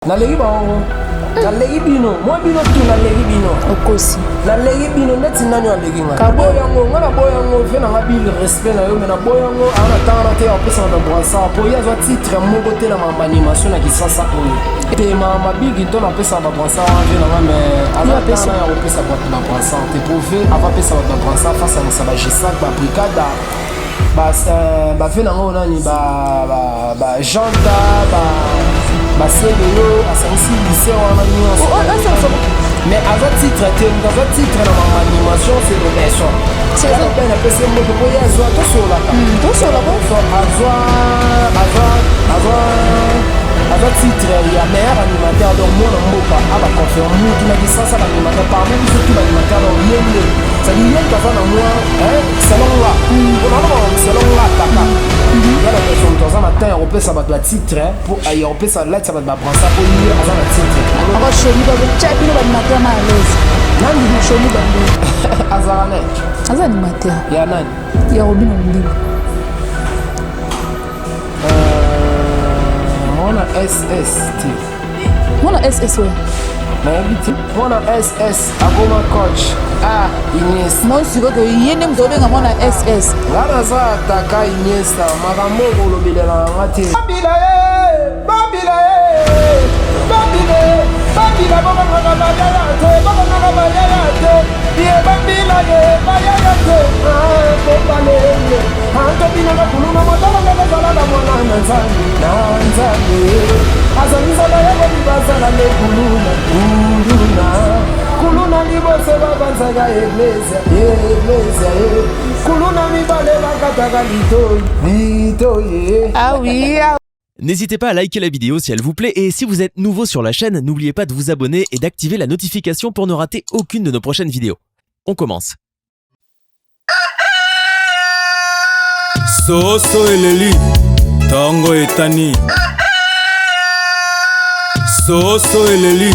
Naleri bango. Naleri bino. Moi bino tu naleri bino. Okosi. Naleri bino neti nani naleri nga. Kabo yango ngana boyango fe na ngabil respect na yo me na boyango ana tanga te opesa na brasa po ya zo titre moko te na ma animation na kisasa oyo. Pe ma big to na pesa ba brasa ve na nga me ala pesa ya opesa ba brasa te prouver ava pesa ba brasa face à ça ba G5 ba brigada. Ba fe na ngo nani ba janta ba selo asansi lycée wana nyonso mais avant titre na ma animation c'est le version c'est ça ben pese moto ko ya zo to sola avant titre ya meilleur animateur donc moi na mboka aba confirmer tout na distance à l'animateur parmi surtout l'animateur donc yende ça dit yende pas na moi selon là selon là tata ya la question dans un matin on peut ça va titre pour ailleurs on peut ça là ça va prendre ça pour lire avant la titre on va chez lui ba chapi no animateur na l'aise nani ni chez lui ba azarane animateur ya nani ya Robin Ndilo Mona SST. Mona SS ouais. Mona SS Agoma coach. Iniesta. Moi si ko yene mzobenga Mona SS. Ngana za ataka Iniesta makambo kolobela ngati. Babila baba ngaka bayaya te. Ye babila ye bayaya te. Popalele. Anto bina na kuluna motala na zala na mwana nanzangi. Azangiza na yabo libazala le kuluna libose babanzaga iglesia kuluna mibale bakataka litoye. Ah oui. N'hésitez pas à liker la vidéo si elle vous plaît et si vous êtes nouveau sur la chaîne, n'oubliez pas de vous abonner et d'activer la notification pour ne rater aucune de nos prochaines vidéos. On commence. Soso eleli, tango etani. Soso eleli.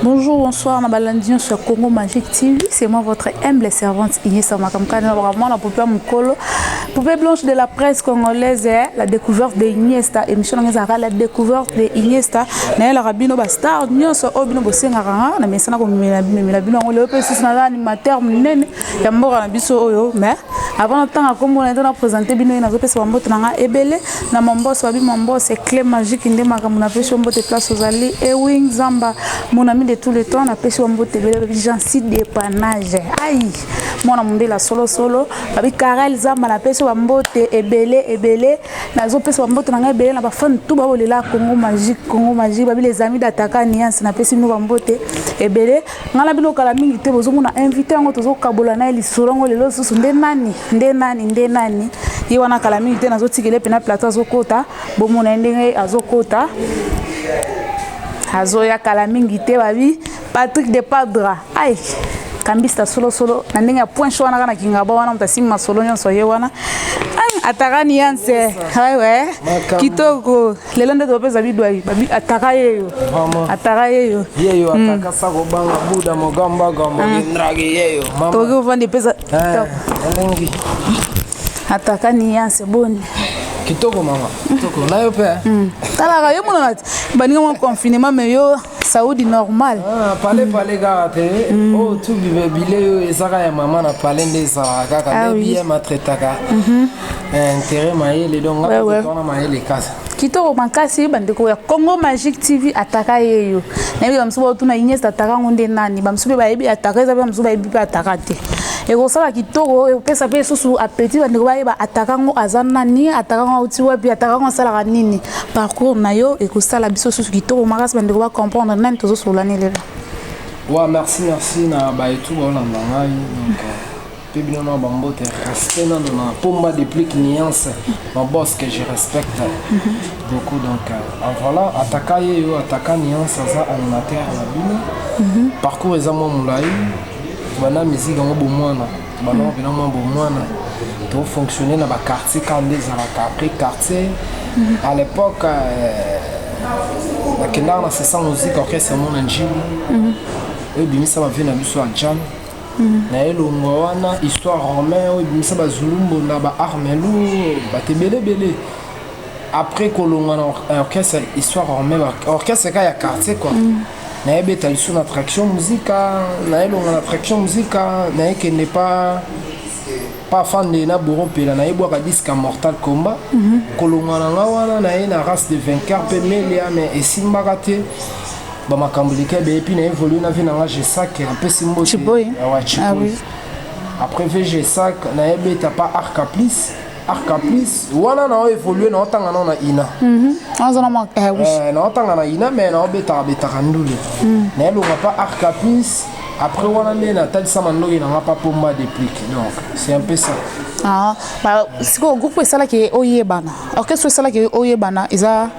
Bonjour, bonsoir, Nabalandion sur Congo Magique TV. C'est moi votre humble servante Iniesta Makamkana. Vraiment, la poupée Mukolo, poupée blanche de la presse congolaise, la découverte de Iniesta. Émission la découverte de Iniesta. Naël Rabino Bastard, Nyonso Obino Bosengaranga, na mesana comme Milabino, on le peut si na animateur Nene, Yambora Nabiso Oyo, mais avant le temps, comme on a présenté Bino, na repese Wambot Nanga Ebele, na Mambos, Wabi Mambos, c'est clé magique, Inde Makamuna Pesho Mbote Place aux Alliés, Ewing Zamba, mon ami de tout le temps, on a pêché un beau télé, j'en cite des panages. Aïe, moi on a monté la solo, avec Karel Zama, la pêché un beau télé, ebele, la zo pêché un beau télé, ebele, la fan tout bas là, Congo magique, les amis d'attaquant Niance, na pêché nous un beau télé, ebele, on a bien au calaming, il était besoin, on a invité un autre Kabolana, il sourang, les lots sont des nani, il y a un calaming, il était dans un autre tigre, pena plateau Zokota, bon mon ending à Zokota. Azoya Kalamingi te babi Patrick de Padra ay kambista solo nandinga point show na kingaba wana mtasima solo nyonso ye wana ay atakani yanse ouais kitoko lelo ndo topeza bidwai babi ataka yeyo yeyo ataka sako banga buda mogamba gamba ndragi yeyo mama toki vandi pesa elengi atakani yanse boni kitoko mama kitoko nayo pe tala yo mona baninga mo confinement mais yo Saoudi normal pale garate oh tu bile yo ezaka ya mama na pale ndeza kaka bien matretaka intérêt maile donc on a maile kasa kitoko makasi bandeko ya Congo Magique TV ataka yeyo na biso msuba tuna Iniesta ataka ngonde nani bamsuba bayebi ataka za bamsuba bayebi ataka te ekosala kitoko epesa pe susu appétit bandeko bayeba ataka ngo azana ni ataka ngo uti wapi ataka ngo sala nini parcours na yo ekosala biso susu kitoko makasi bandeko ba comprendre nani tozo solani lelo wa merci na ba etu bona ngai donc Pébino na bambote respect na pomba de plus nuance mon boss que je respecte beaucoup donc voilà attaquer yo attaquer nuance ça animateur la bino parcours ezamo mulai bana musique ngo bomwana bana bina mo bomwana to fonctionner na ba quartier quand des à quartier à l'époque la kenda na c'est musique orchestre mon anjou et bimisa ba vina biso a jam na elongo wana histoire romain o bimisa ba zulumbo na ba armelu ba tebele après kolonga na orchestre histoire même orchestre ka ya quartier quoi na ebeta lisu na attraction musika na elonga na attraction musika na que n'est pas fan de na bourron pela na ebwaka disque Mortal Kombat kolonga na wana na na race de vainqueur pe melia mais esimbaka te ba makambulike be et puis na évolue na vie na je sac un peu simbo Chiboy. Ah oui. Après VG sac na ebeta pas Arcaplis wana na évolué na otanga na ina na otanga na ina mais na obeta ndule na elonga pas Arcaplis après wana na talisa mandoki na pas pomba déplique donc c'est un peu ça bah c'est quoi groupe ça là qui oyebana orchestre ça là qui oyebana isa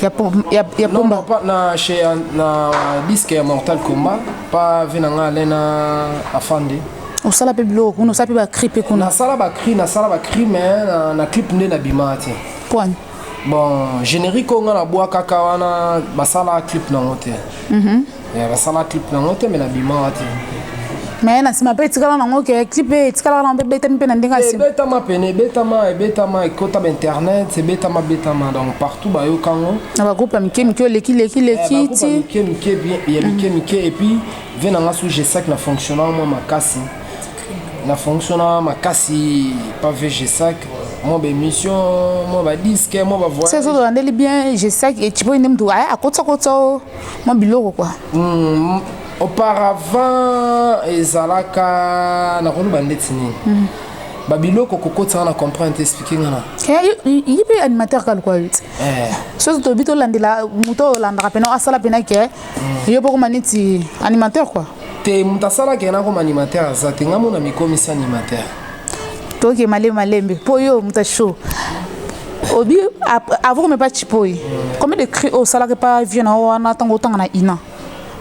ya pomba pas na chez na disque Mortal Kombat pas venanga lena afande osala pe biloko kuno sa pe ba cri pe kuno na sala ba cri mais na clip nde na bimati point bon générique on na bois kaka wana basala clip na ngote basala clip na ngote mais na bimati mais na sima pe tikala na ngoke clip e tikala na pe beta pe na ndinga si betama ekota ba internet c'est betama donc partout ba yo kango na ba groupe mike leki ti mike et puis venanga sous G5 na fonctionnant moi makasi na fonctionnant makasi pas VG5 moi ba émission moi ba disque moi ba voix c'est ça de andeli bien G5 et tu peux nem tu a kotsa moi biloko quoi auparavant ezalaka na ronu bandetini babiloko kokotsa na comprendre expliquer ngana il peut animateur quoi so to bito landela muto landaka pena asala pena ke yo boko maniti animateur quoi te mutasala ke na comme animateur za te ngamo na mikomisi animateur to ke malembe po yo mutasho obi avant mais pas chipoi combien de cris au salarié pas vient na tango tanga na ina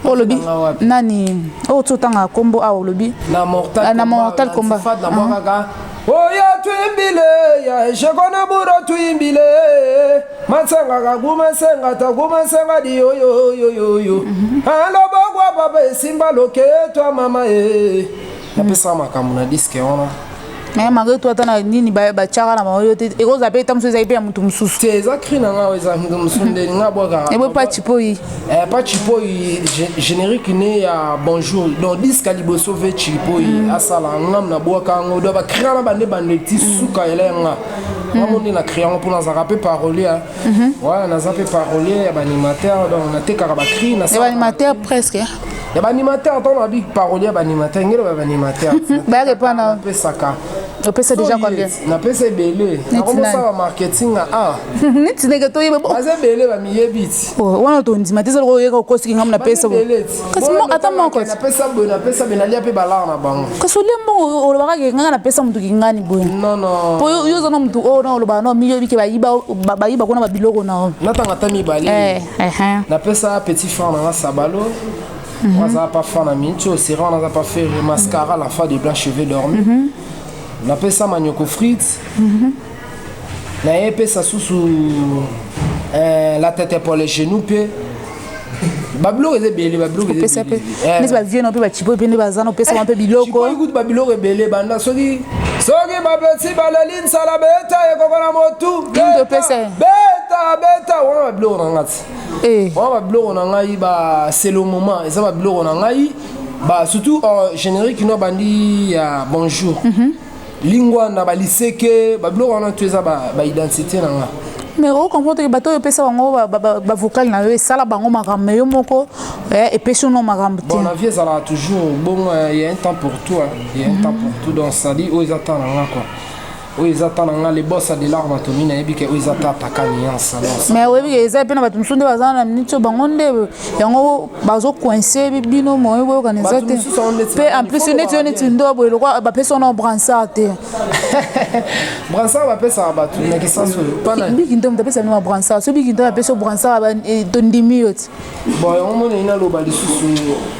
o lobi nani o tanga combo a o lobi na Mortal Kombat na mwaka oya tuimbile ya jekona buro tuimbile matsenga kaguma senga di yo alo bogwa baba simba loketo mama na pesa makamuna na disque ona mais malgré toi tana nini ba chara na mayo te e koza pe tamso za pe mutu mususu te za krina nga weza mutu musunde nga boga e bo pas chipoi générique ne ya bonjour donc disque liboso ve chipoi asala ngam na boka ngo do ba krana bande ti suka elenga ngam na créant pour na zape parolier ouais na zape parolier ba animateur donc na te ka ba cri na ça animateur presque ya ba animateur ton na big parolier ba animateur ngelo ba animateur ba répondre pesaka on peut ça déjà combien na pesa belé na comment ça va marketing neti nega to yeba aza belé ba miyebiti wana to ndima tesa ko yeka ko siki ngam na pesa bo kasi mo atama ko na pesa benalia pe balar na bango kasi lembo o baka ke nganga na pesa mtu kingani boy non po yo zo na mtu o na lo ba no miyo bike ba yiba ko na ba biloko na na tanga tami bali na pesa petit frère na sabalo on n'a pas fait la minute, on n'a pas fait le mascara, la fin des blancs cheveux dormis. On appelle ça manioko frites. On a épais ça sous la tête pour les genoux. Bablo est belé, bablo est belé. Mais ça vient un peu chipo, puis les gens ont pèsé un peu biloko. Chipo écoute bablo est belé, banda sogi. Sogi babeti balaline salabeta et kokona motu. Beta on va bablo nangati. On va bablo nangai ba c'est le moment, et ça bablo nangai ba surtout générique no bandi bonjour. Lingua na ba liseke bablo on a tout ça ba identité nanga. Mais on comprend que bateau pesa bango ba vocal na yo sala bango makambo yo moko et pesa no makambo bon la vie ça là toujours bon il y a un temps pour tout il y a un temps pour tout donc ça dit ils attendent là quoi ils attendent les boss de l'arme atomine et puis que ils attendent ta caniance mais oui ils ça pe na bato msunde bazana minito bango nde yango bazo coincer bino mo yo organiser pe en plus net ndo bo lokwa ba pesa no bransate bransard va pesa bato mais que ça pas na biki ndo mtapesa no bransard so biki ndo pesa bransard ba tondimi yot bon on mona ina lo ba lisusu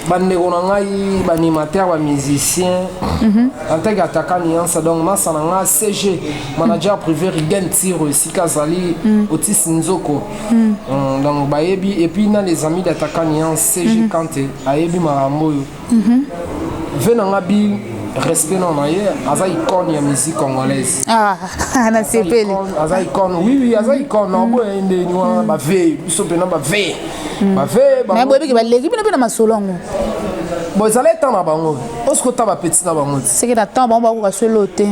bande ko ngai ba animateur ba musicien en tant qu'attaquant nuance donc ma sananga CG manager privé Rigen Tiro Sikazali Otis Nzoko donc bayebi et puis na les amis d'attaquant nuance CG Kanté ayebi marambo venanga bi respect non naie aza icône ya musique congolaise na sepeli aza icône oui aza icône na boye ndeni wana ba veille biso pena ba veille mais boye biki baleki bino na masolongo bon ezala etant na bango osko ta ba petit na bango c'est que temps bango bakoka selote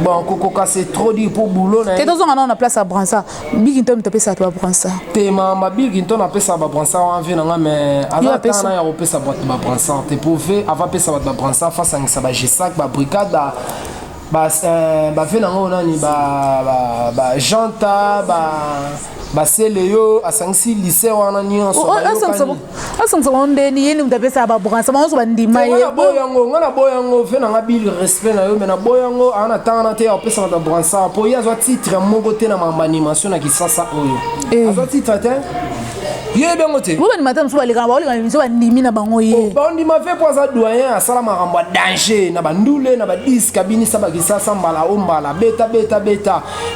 bon kokoka c'est trop dit pour boulot na te tozonga na place à Bransa biki nto mtopesa to Bransa te mama biki nto na pesa ba Bransa wa envie nanga mais aza tana ya opesa ba Bransa te pouve ava pesa ba Bransa face à ngisa ba G5 ba brigade ba fe nango nani ba janta ba seleyo asangisi lycée wana nyonso asangisa ndeni yeni mtapesa ba Bransa bango so bandima ye ngana boyango fe nanga bil respect na yo mais na boyango ana tanga te opesa ba Bransa po ya zo titre moko te na ma animation na kisasa oyo azo titre te ye bengo te bo animateur mso baleka ba oleka miso bandimi na bango ye ba ndima fe po za doyen asala makambo danger na bandule na ba disque kabini sa ba kisasa mbala ombala beta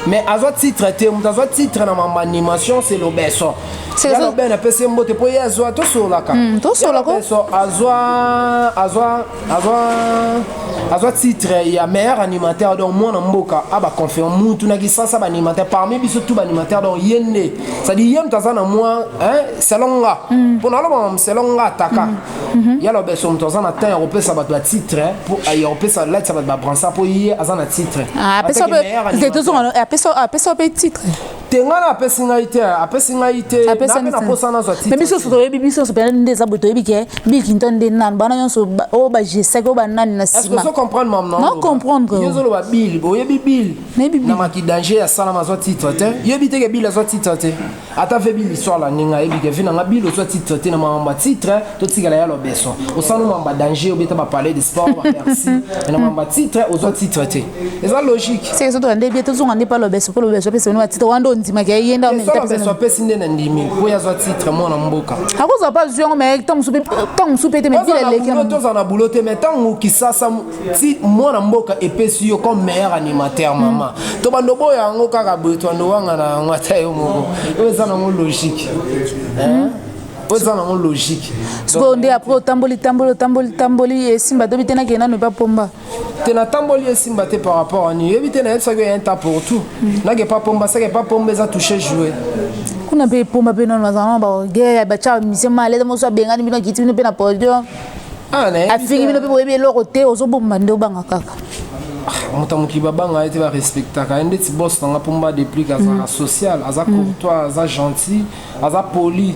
mais azo titre te muta azo titre na ma animation c'est l'obeso c'est ça ben pese mbote po ya zo to solaka so azwa titre ya meilleur animateur donc moi na mboka aba confirme mutu na kisasa ba animateur parmi biso tout ba animateur donc yende ça dit yem tazana moi hein selonga pour na lo selonga taka ya lo beso mtoza na temps européen ba titre pour européen là ça ba Bransa pour y azana titre apesa pe titre tengana apesi ngaite na posa na zo titre mais biso so yebi biso so pena ndeza boto yebi ke biki ntonde nan bana nyonso o ba G5 o ba nan na sima est-ce que comprendre maman non comprendre yezo lo ba bil bo yebi bil na maki danger ya sala ma zo titre te yebi te ke bil zo titre te ata fe bil histoire la ninga yebi ke vina nga bil zo titre te na mamba titre to tigala ya lo beso o sanu mamba danger o beta ba parler de sport ba merci na mamba titre o zo titre te eza logique c'est ça to ande bi to zonga ne pas lo beso pour lo beso pese no titre wando ndima ke yenda on mettre so pese ndena ndimi ko ya zo titre mo na mboka akoza pas zonga mais tant soupe te mais bila leki to za na boulot te mais tant kisasa ti mo na mboka epesi yo comme meilleur animateur mama to bando boya ngo kaka boto ndo wanga na ngata yo moko eza na logique eza na logique so nde après tamboli esimba to bitena ke nanu pa pomba tena tamboli esimba te par rapport à ni éviter na ça que un temps pour tout na ke pa pomba ça que pa pomba za toucher jouer kuna be pomba be non mazana ba ge ba cha misema le mo so benga ni bino kiti bino pe na podium afingi bino pe boyebe eloko te ozobomba nde obanga kaka moto mokiba banga ete ba respectaka ende ti boss nanga pomba de plus aza social aza courtois aza gentil aza poli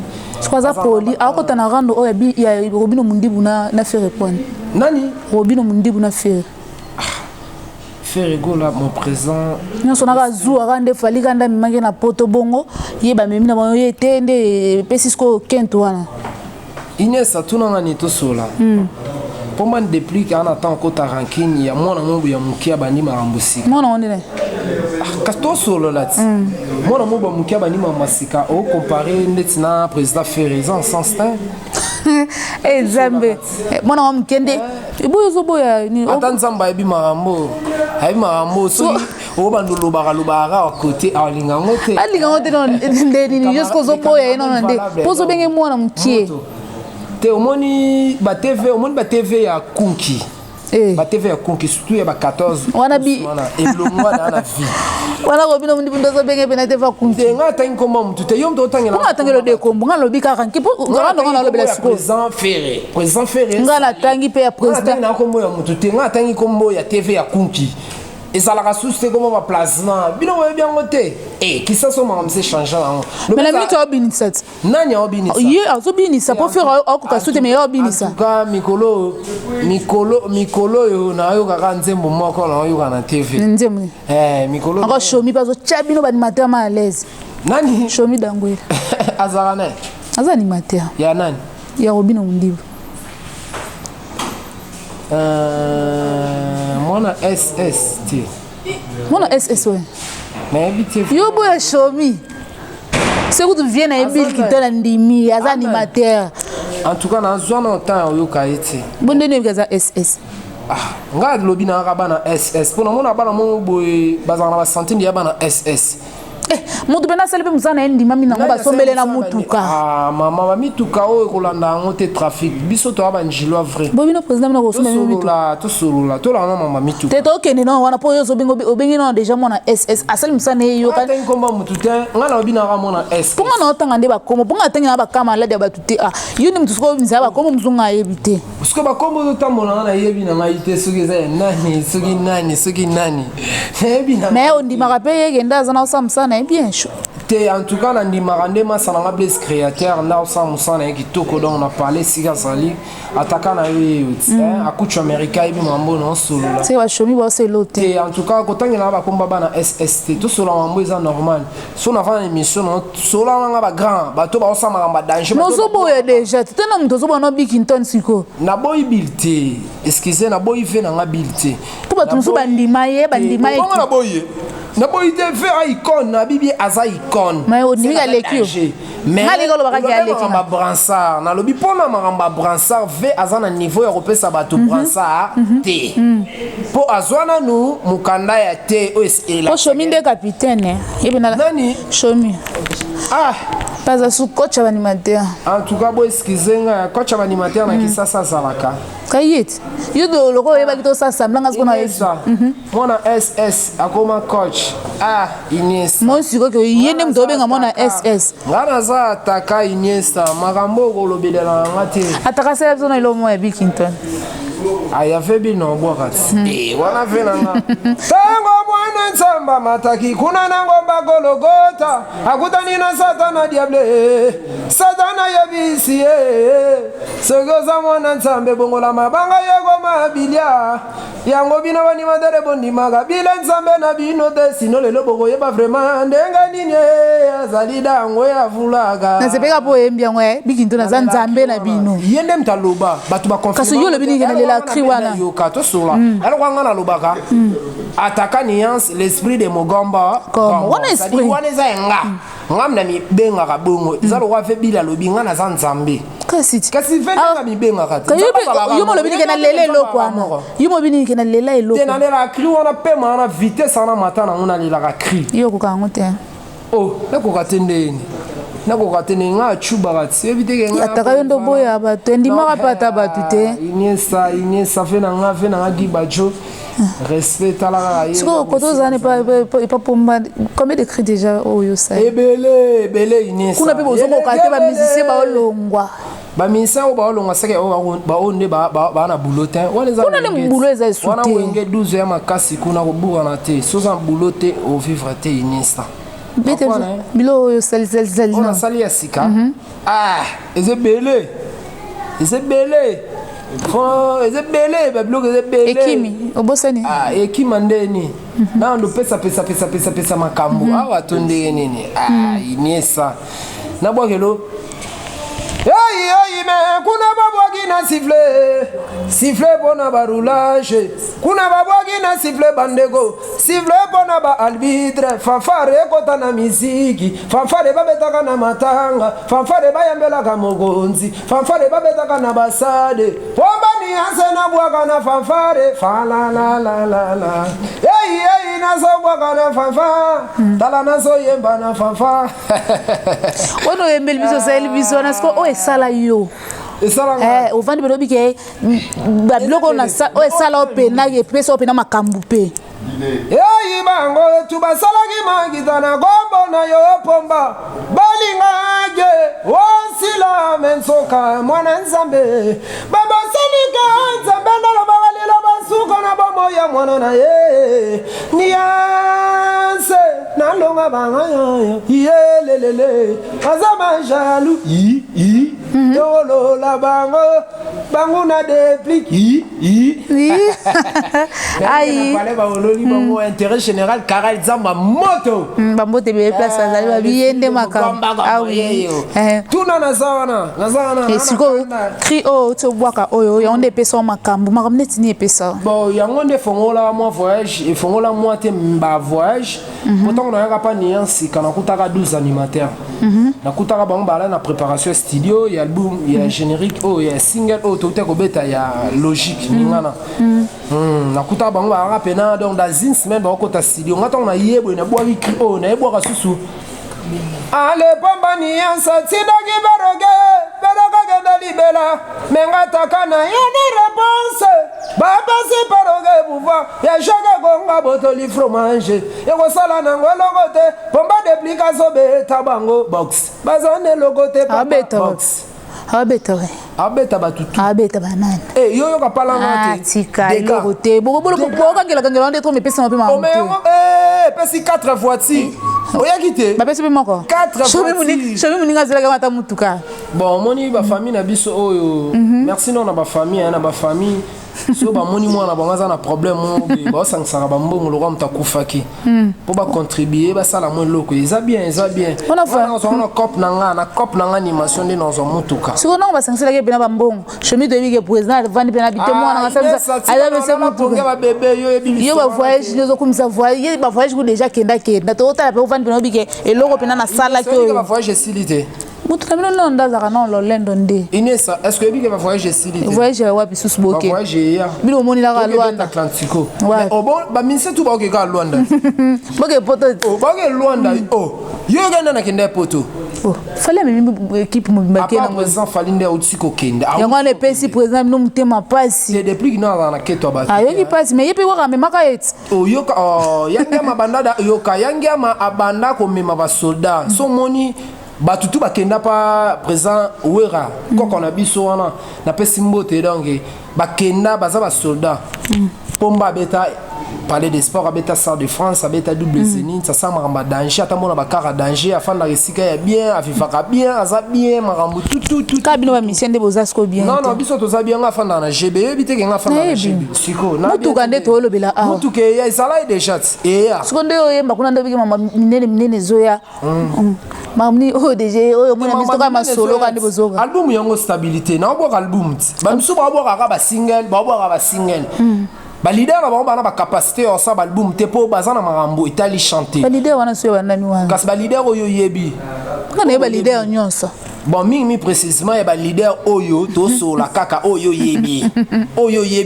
aza poli akota na rando oya bi ya Robino Mundibu na faire répondre nani Robino Mundibu na faire rigola mon présent nyonso naka zu akande fali kanda mimange na poto bongo ye ba memi na bango ye tende pesisko kento wana Inès atunanga ni to sola pomba déplique en attend ko ta rancune ya mwana mobu ya mukia bani marambusika mwana ondene kasto solo lati mwana mobu mukia bani mamasika o comparer netina président Ferrizan sans stain Zambe mwana wa mkende ibuyo zoboya ni atanzamba ebi marambo so o bandolo bakaloba wa côté alinga ngote non ndeni jusqu'au zoboya non nde pozo benge mwana mkie te omoni ba TV ya kunki ba TV ya kunki surtout ya ba 14 wana bi eblomwa na vie wana Robino Mundibu ndozo benge pena TV kunki nga tangi komba mutu te yom to tangela nga tangelo de kombo nga lobi kaka nkipo nga ndonga lobela siko président Ferré nga la tangi pe ya président na kombo ya mutu te nga tangi kombo ya TV ya kunki ezalaka suste comme ba placement bino bien ngote qui ça sont mamse changer mais la minute obinisa nani obinisa ye azobinisa pour faire akoka sute mais obinisa ka mikolo yo na yo kaka nzembo moko na yo kana TV nzembo mikolo encore shomi bazo chabino ba animateur ma à l'aise nani shomi dangwela azarana aza animateur ya nani ya Robino Mundibu mona SST mona SS ouais mais habité yo boya shomi c'est que tu viens na ebil qui te la ndimi aza animateur en tout cas na zone temps yo kaiti bonde ne gaza SS nga lobi na ka bana SS pour mona bana mo boy bazana ba centaine ya bana SS moto bena sele pe musana endi mami nango basombele na mutuka ah mama mituka o kolanda ngo te trafic biso to abanjilo vrai bobino président na kosomba mituka to solola to la mama mituka te to kende non wana po yo so bingo obengi non déjà mona SS asali musana yo ka ten komba mutu te ngana obina ka mona S ponga na otanga nde bakomo ponga tenga na bakama la de batute ah yuni mutu ko binza bakomo muzunga yebite parce que bakombo to tambola na yebi na ngai te soki za nani soki nani yebi na mais on dit marape yegenda zana osamsana bien chaud te en tout cas na ndimaka nde masana blesse créateur na osamusana ye kitoko donc on a parlé sika zali ataka na yo ye akuchu amerika yebi mambo na osolola c'est ba chomi ba selo te te en tout cas kotangela bakomba bana SST tosola mambo eza normal so na vana émission no sola nanga ba grand bato ba osama ba danger nozo boye déjà tena muto zo bona Bikington siko na boy bilté excusez na boy fe na nga bilté pour bato so bandima ye na boy te faire icône na bibi aza icône mais on dit ga lekio mais ngali galo baka ya lekio na bransard na lobi pona maramba bransard ve aza na niveau ya kopesa bato bransard te po azwana nu mukanda ya te o esela po chomi nde capitaine yebina nani chomi ah pas à sous coach animateur en tout cas bo excusez nga coach animateur na kisasa zalaka kayit yudo loko yeba kito sasa mlanga sikona yesa mona SS akoma coach ah Iniesta mon siko ke yende mtobenga mona SS ngana za ataka Iniesta makambo kolobelela ngate ataka sela zona ilo mo ya Bikington aya febi no bwakati wana fenanga tango mwana nsamba mataki kuna nango bagologota akutani na satana diable satana yabisi sogoza mwana nsambe bongola mabanga yego mabilia yango bino bani madere bondi magabile nsambe na bino te sino lelo bogo yeba vraiment ndenga nini azalida ngo ya vulaga na sepeka po embia ngwe Bikington na nsambe na bino yende mtaloba batu ba confirmer kaso yo le bini kana la cri wana yo kato sola alors kwanga na lobaka ataka nuance l'esprit de Mogamba comme on esprit wana za nga ngamna mi benga ka bongo zalo wa fe bila lobinga na za nzambe kasi vena mi benga ka yo mo le bini kana lele lo kwana yo mo bini kana lela elo tena lela cri wana pe mana vitesse ana matana ngona lela ka cri yo ko kango te oh nako katendeni nako katendeni nga chuba katsi evite nga ataka yo ndo boya bato endima pata bato te Iniesta fena nga dibajo respect ala ya siko koto zane pa pomba combien de cris déjà oyo sa ebele Iniesta kuna pe bozongo kate ba musicien ba olongwa ba musicien ba olongwa seke ba onde ba na boulot te kuna ne boulot eza souté wana wenge 12 ya makasi kuna ko buka na te soza boulot te au vivre te Iniesta bete bilo oyo sali on a sali ya sika ah ezebele ba bloke ezebele ekimi obosani ah ekima ndeni na ndo pesa makambo awa tonde nini ah Iniesta na bwakelo me kuna babwaki na sifflet pona ba roulage kuna babwaki na sifflet bandeko sifflet pona ba arbitre fanfare ekota na misiki fanfare babetaka na matanga fanfare bayambelaka mokonzi fanfare babetaka na basade pomba ni ase na bwaka na fanfare fa la naso bwaka na fanfa tala naso yemba na fanfa ono yembeli biso seli biso na sko o esala yo ovandi belobi ke babiloko o esala opena ye pesa opena makambu pe eyi bango tubasalaki makita na kombo na yo pomba balingage osila mensoka mwana nzambe babasalika nzambe naloba balila basuka na bomo ya mwana na ye nianse nalonga banga yoyo yelelele azama jalu yolola bango na deplik ayi bango intérêt général Karal Zamba moto bamote be place azali babiyende makambo awi tuna nazawana esiko cri o to bwaka oyo yonde pesa makambo neti ni pesa bon yango nde fongola moi voyage et fongola moi te mba voyage pourtant on a pas nuance kana kutaka 12 animateurs na kutaka bango bala na préparation studio ya album ya générique oh ya single oh to te ko beta ya logique ningana nakuta bango ba rapena donc da zin semaine ba ko ta studio ngata na yebo na bwa wiki oh na yebo ka susu ale pomba ni ansa tidaki beroga genda libela mengata kana yoni réponse baba si beroga pouvoir ya chaque gonga botoli fromage ya ko sala na ngolo kote pomba déplica beta bango box bazane logote box abeta batutu abeta banane yo ka pala ngate tika logote boko ngela kangela ndetro me pesa mape mamuto pesi 4 voitures oya kité ba pesa pe moko 4 voitures chomi muninga zela ka mata mutuka bon moni ba famille na biso oyo merci non na ba famille na ba famille so ba moni mwana bangaza na problème mo ba sangsara ba mbongo lo ramta kufaki pour ba contribuer ba sala mo loko eza bien on a cop na nga animation de dans mutuka so non ba sangsela ke bena ba mbongo chemi de bige président vandi pena bité mwana nga samisa ala mese mutuka ba bébé yo ebili yo ba voyage nezo komisa voyage ba voyage ko déjà kenda to tala pe vandi pena bige eloko pena na sala ke ba voyage silité mutuka mino non ndazaka non lo lendo nde Inesa est-ce que bige ba voyage silité voyage wa bisus boke bino moni la ka Luanda Atlantico mais bon ba minse tu ba ke ka Luanda boke poto ba ke Luanda yo gana na kende poto fallait même équipe mo mbake na président falinde utsiko kende yango ne pesi président no mutema pasi c'est depuis que na na keto ba ayo ki pasi mais yepe waka me maka et yoka yangia mabanda yoka yangia ma abanda ko mema ba soldat so moni batutu bakenda pa président wera koko na biso wana na pesi mbote donc bakenda baza ba soldat pomba beta parler des sports abeta Sar de France abeta double zénith ça sent maramba danger atamona bakara danger afin la risika ya bien afifaka bien aza bien marambo tout kabino ba mission de bozasko bien non biso to za bien afin na GB ebite ke ngafa na GB siko na mutuka nde to lobela a mutuka ya isala de chat ya siko nde oyemba kuna ndo biki mama minene zoya mamni DG oyo mona biso ka masolo ka ndibozoka album yango stabilité na obo album ba biso ba obo ka ba single ba leader na ba na capacité on sa ba album te po bazana marambo itali chanter ba leader wana so wana ni wana kasi ba leader oyo yebi kana ba leader nyonso bon mi précisément ba leader oyo to sola kaka oyo yebi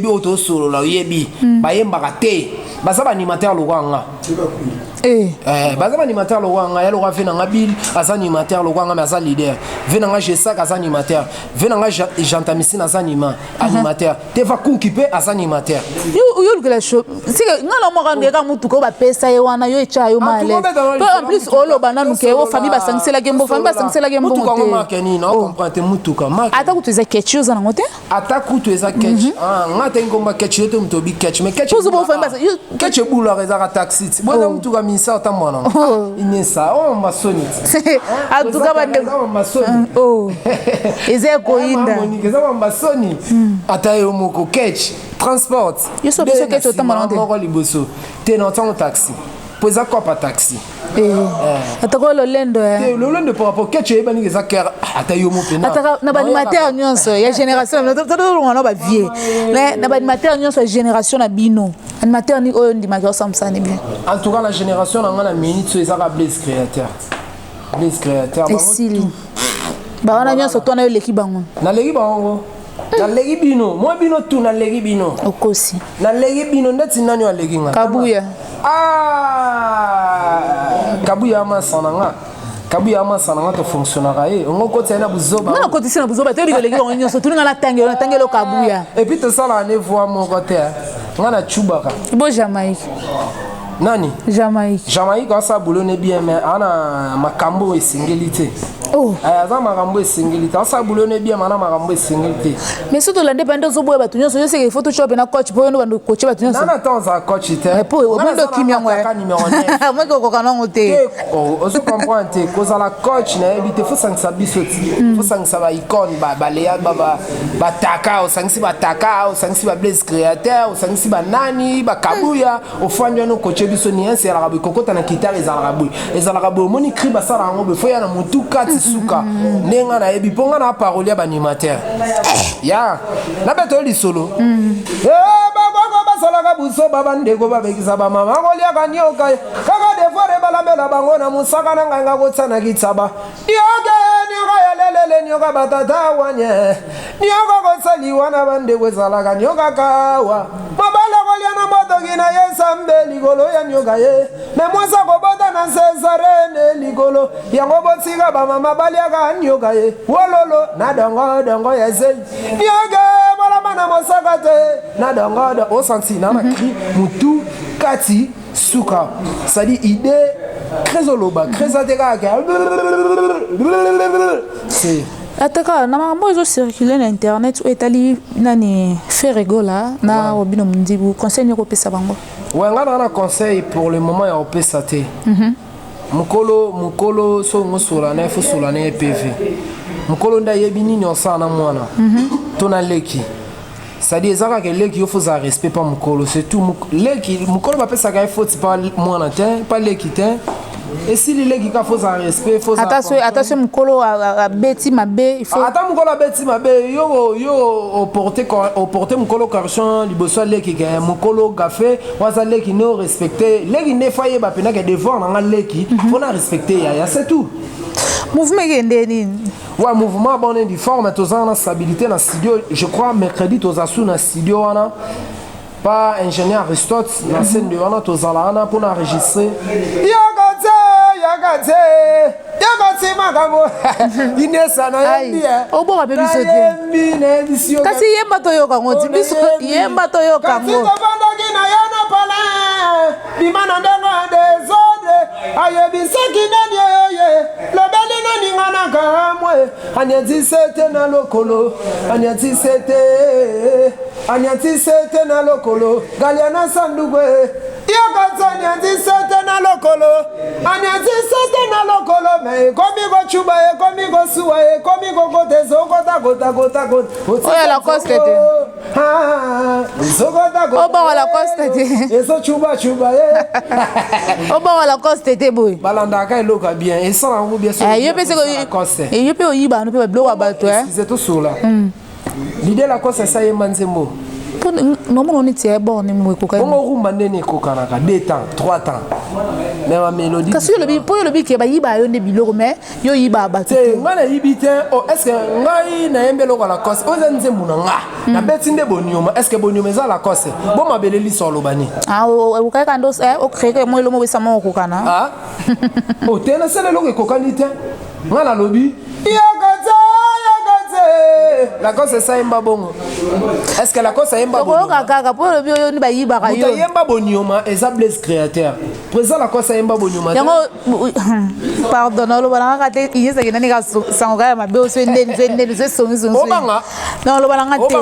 o to solo la yebi ba yemba te baza ba animateur lo wanga baza ba animateur lo wanga ya lo ra vena ngabil aza animateur lo wanga mais aza leader vena nga Jessa aza animateur vena nga Jantamisi aza animateur te va kunkipe aza animateur yo le show c'est ngala mo ka ndeka mutu ko ba pesa ye wana yo echa yo male en plus olo bananu ke o famille ba sangsela gembo mutuka ngo makeni na comprendre mutuka ata kutuza ketchu za ngote ata kutuza ketchu ngata ngomba ketchu to mtobi ketchu mais ketchu bo famille ba ketchu bula reza taxi bona mutuka misa ta mwana Inesa masoni atuka ba de masoni ezeko inda ngeza masoni ata yo moko ketchu transport yo so biso ketchu ta mwana moko liboso te no tango taxi poza kopa taxi atako lolendo lolendo par rapport ketchu ebani ngeza ker ata yo mo pena ataka na ba animateur nyonso ya génération na ba vie na ba animateur nyonso génération na bino animateur ni oyo ndimaka samsa ni bien en tout cas la génération na ngana minute so ezaka Blaise créateur esili ba wana nyonso to na yo leki bango na leki bango na leki bino moi bino tu na leki bino okosi na leki bino ndeti nani wa leki nga kabuya kabuya amasana to fonctionnera on côté na buzoba non côté na buzoba te leki bango nyonso tuninga na tangelo kabuya et puis to sala ne voix mon côté ngana chubaka bo Jamaïque nani Jamaïque asa boulone bien mais ana makambo esingilité aza makambo esingilité asa boulone bien mana makambo esingilité mais surtout la dépendance zo boye batu nyonso yo seke photoshop na coach po yo bando coach batu nyonso na temps za coach te po obondo kimia ngwa moi ko kana ngote ozo comprendre te cause la coach na ebité faut sangisa bisoti faut sangisa ba icône ba leya ba taka o sangisi ba taka o sangisi ba Blaise créateur o sangisi ba nani ba kabuya o fanya no coach biso ni ense la rabu kokota na guitare ezala rabu moni cri ba sala ngo be faut ya na mutuka tisuka nenga na ebi ponga na parole ya ba animateur ya na beto li solo salaka buso baba ndeko babekisa ba mama kolia kanyoka kaka de fore balabela bango na musaka na nganga kotsana kitsaba yoke ni ga yelele Bele nyoka batata wanye. Nyoka konsali wana bande wezalaka nyoka kawa. Mabala koliana moto gina yesambe ligolo ya nyoka ye. Me mwasa kobota na Cesarene ligolo. Yango botsika ba mama baliaka nyoka ye. Wololo na dongo yeze. Nyoka bala mana mosakate. Na dongo o santi na makri mutu kati suka. Ça dit idée très oloba, très atterraka. C'est ataka na mambo ezo circuler na internet etali nani Ferregola na obino mundibu conseil nyoko pesa bango. Ouais, ngana conseil pour le moment ya opesa te. Mukolo so ngosula na fo sula na PV. Mukolo nda yebi nini osana mwana. Tona leki. C'est-à-dire que les qui font ça respect pas mukolo, c'est tout les qui mukolo va pas ça qu'il faut pas moi pas les qui et si les qui font ça respect faut ça attention mukolo a beti mabe il faut attends mukolo beti mabe yo porter mukolo correction liboso les qui mukolo café waza les qui non respecter les qui ne faille ba pena que devant na les qui faut na respecter ya c'est tout. Mouvement gendeni. Ouais, mouvement bon du fort mais tous en stabilité dans studio, je crois mercredi tous asu dans studio wana. Pas ingénieur Aristote dans scène de wana tous ala pour enregistrer. Yagate makabo. Inesa na yembi. Obo ba bebi sote. Kasi yemba to yoka ngoti biso yemba to yoka ngo. Kasi banda kina yana pala. Bimana ndenga desode. Ayebisaki nanye ye. Lobeli nani ngana kamwe. Anyati sete na lokolo. Anyati sete na lokolo. Galiana sandugwe. Yagate anyati sete na lokolo. Anyati sete na lokolo. Me komi go chuba e komi go suwa e komi go gotezo gota. Oya la coste te. Oba wala coste te. Eso chuba e. Oba wala coste te boy. Balanda ka eloka bien et ça en bien sûr. Yo pese ko yo pe oyiba no pe blow about C'est tout sur là. L'idée la cause ça y manzembo. Non mon on tie bon ni mo koka. Bongo rumba ndene kokana ka 2 temps, 3 temps. Mais ma mélodie. Kasi le bi po le bi ke ba yiba yo ne biloko mais yo yiba ba. C'est ngana yibite o est-ce que ngai na yembelo la cause oza nzembu na nga. Na betinde bonioma est-ce que bonioma za la cause. Bon ma beleli solo bani. Ah o ka kando o kreke mo lo mo bisa mo kokana. Ah. O tena sele lo ke kokani te. Ngana lobi. La cause c'est ça yemba bongo. Est-ce que la cause c'est yemba bongo? Kaka po le bio ni ba yiba ka yo. Yemba bonioma eza Blaise créateur. Présent la cause c'est yemba bonioma. Yango pardon lo bana ka te yesa ke nani ka sango ya mabe o so ndeni so somi. Obanga. Non lo bana te.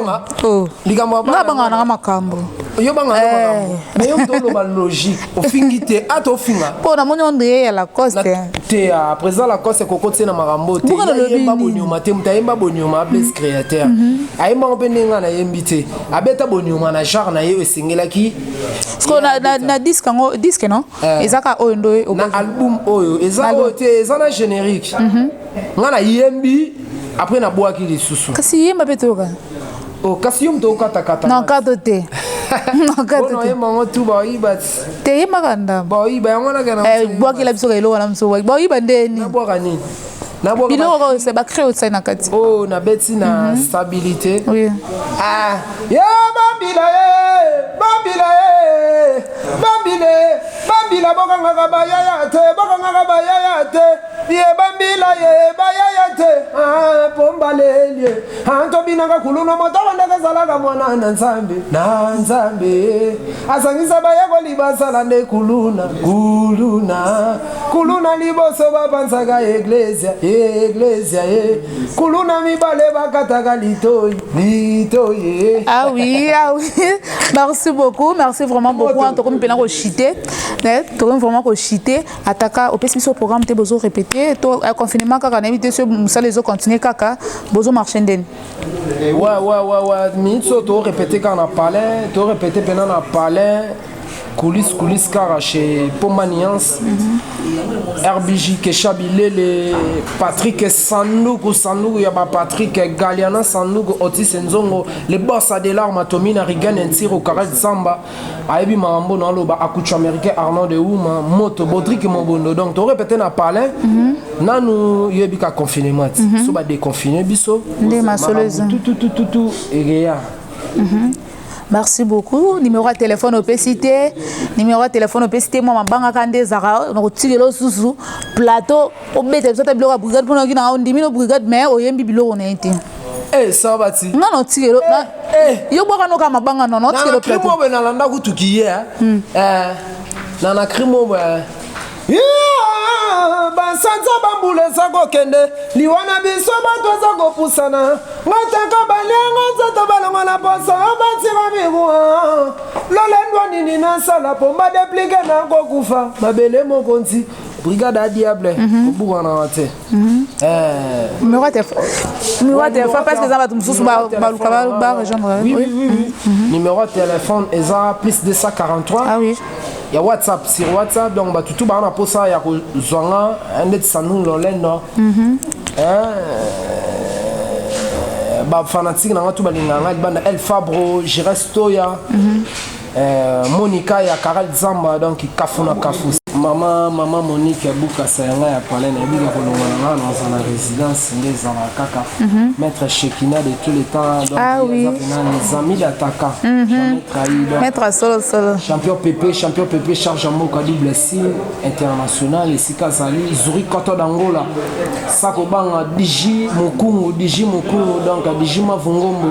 Oh. Ligambo banga. Ngabanga na makambo. Yo banga makambo. Mais yo to lo logique. Au fingité ato finga. Po na moni ondre ya la cause. Te à présent la cause c'est kokoti na makambo te. Yemba bonioma te muta yemba bonioma Blaise créateur. Ayemba openenga na yembite. Abeta bonioma na genre na ye esengelaki. Parce que na disque non? Ezaka ondo na album oyo eza na générique. Ngana yembi après na boaki lisusu. Kasi yemba betoka. Oh kasi yom to kata. Non kato te. Non kato te. Ono yemba ngotu ba ibat. Te yemba kanda. Ba iba ngona kana. Boaki la biso ka ilo wana mso. Ba iba ndeni. Na boaka nini? Biloko c'est ba créer au na kati. Oh na beti na stabilité. Oui. Ah, ya Bambila bokanga kabaya te. Ye bambila ye baya te. Ah pombalele. Anto binanga kuluna motawa ndaka zalaka mwana na nzambe. Asangisa baya ko libasala nde kuluna liboso babanzaka iglesia kuluna mibale bakataka litoye. Ah oui. Merci beaucoup, merci vraiment beaucoup. En tout cas, nous avons chité, vraiment chité. Ataka, au PSP programme, tu besoin répéter. Toi, confinement, quand on a invité sur les autres continuer, kaka, besoin marcher d'en. Ouais. Mais tu répéter quand on a parlé, tu répéter pendant on a parlé. coulisses car chez Pomba Niance, RBJ Keshabilele, Patrick Sandougou, il y a Patrick Galiana Sandougou, Otis Nzongo, les boss à des larmes, Tomina Rigan et Tiro Karet Zamba, Aibi Mambo Naloba, Akuchu américain Arnaud de Ouma, Moto, Bodrik et Mobondo. Donc, tu aurais peut-être à parler, Nanou, il y a un confinement, so ba déconfiné, biso, tout, et merci beaucoup. Numéro de téléphone au PCT. Numéro de téléphone au PCT. Moi, je suis en Zara. On a tiré le sous plateau. On met des autres blocs à brigade pour nous dire on dit nos brigades mais on y a un bibilo on est été. Eh ça va ti. Non non tiré le. Eh. Yo boka no kama banga non non tiré le plateau. Na krimo na landa kutukiye. Na krimo ba. Basanza bambule sako kende liwana biso bato sako pusana ngataka balenga nzata balonga na poso batima bigu lolendwa nini na sala pomba dépliqué na kokufa mabele mokonzi brigade à diable obuka na wate numéro de téléphone parce que ça va tout sous ba rejoindre. Oui. Numéro de téléphone eza plus 243. Ah oui. Il y a WhatsApp sur WhatsApp donc bah tout bana pour ça il y a zonga un net sanu lolendo bah fanatique na tout balinga bana El Fabro Giresto ya Monica ya Karel Zamba donc kafuna kafu maman Monique Buka Sayanga ya parler na biga kolonga dans la résidence des Kaka maître Shekina de tous les temps donc ah oui les amis d'attaquant jamais trahi maître solo champion PP charge en moka double signe international et Sika Zali Zuri Koto d'Angola Sakobanga Diji Mokungu donc Diji Mavungombo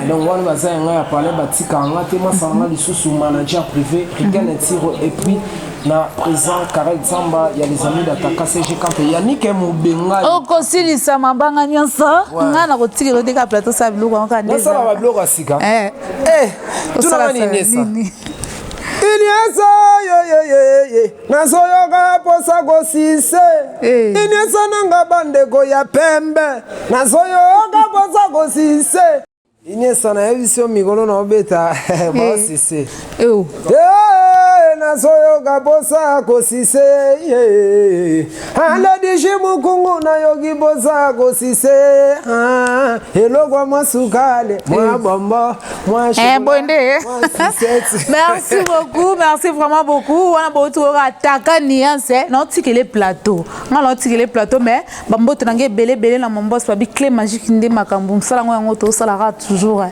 donc on va dire on a parlé batika on a tellement sangla les sous manager privé Rigan et Tiro et puis na président Karel Zamba il y a les amis d'attaquant CG Camp Yannick Mubenga oh kosili sa mabanga nyonso ngana kotiki lo deka plateau sa biloko on ka ndeza ça va biloko asika tout na nini Inyasa ye nazoyoka posa gosise Inyasa nanga bandeko ya pembe nazoyoka posa gosise Inyasa na evisio migolo na obeta bosise nazoyoka posa gosise ala diji mukungu na yogi posa gosise elogwa masukale moi bombo moi bonde merci beaucoup merci vraiment beaucoup on a beaucoup attaquer nuance non tiki les plateaux on tiki les plateaux mais bambo tangue belé na mombo so bi clé magique ndé makambu msala ngo to sala toujours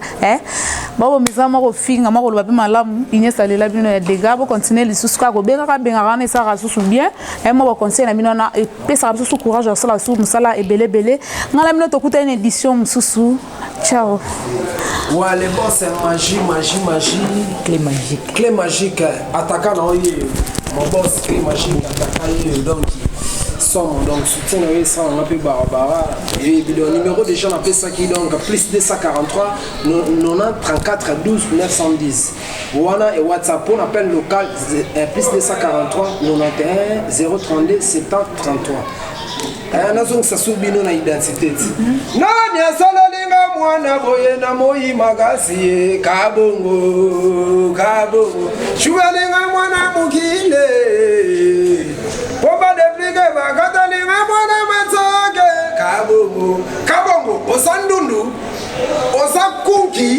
babo mizama ko finga mako lo bapi malamu inyesa lela bino ya dégâts bo continuer les sous ka ko benga na ça rasusu bien et moi ba conseil na bino na et pesa sous courage sala sous msala et belé ngala bino to kuta une édition msusu ciao. Ouais, les boss c'est magie. Clé magique, attaquant dans mon boss, clé magique, attaquant donc somme, donc soutien ça on appelle Barabara. Et le numéro des gens appelle ça qui donc plus 243 90 34 12 910. Voilà et WhatsApp on appelle local plus 243 91 032 70 33. Nazo ça subino na identité. Nani asalolinga mwana boye na moi magasi kabongo chualinga mwana mukile Pomba dépliqué bakatalinga mwana matsoke kabongo osandundu osakunki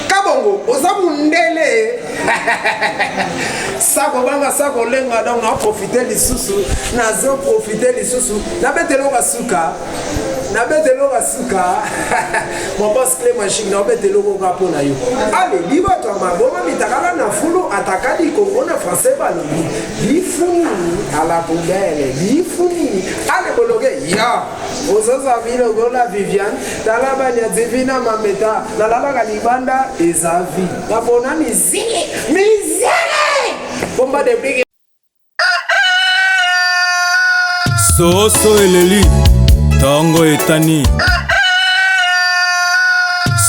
kabongo osabundele sako banga sako lenga donc na profiter les sous nazo profiter les sous na betelo kasuka mon boss clé magique na betelo ko kapona yo ale liba to maboma mitakala na fulu atakadi Congo na français balobi lifuni à la poubelle lifuni ale bologe ya ozoza vile gola Viviane talaba nya divina mameta na laba libanda ezavi na bona miziki Pomba de Big Soso eleli Tango etani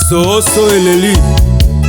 Soso eleli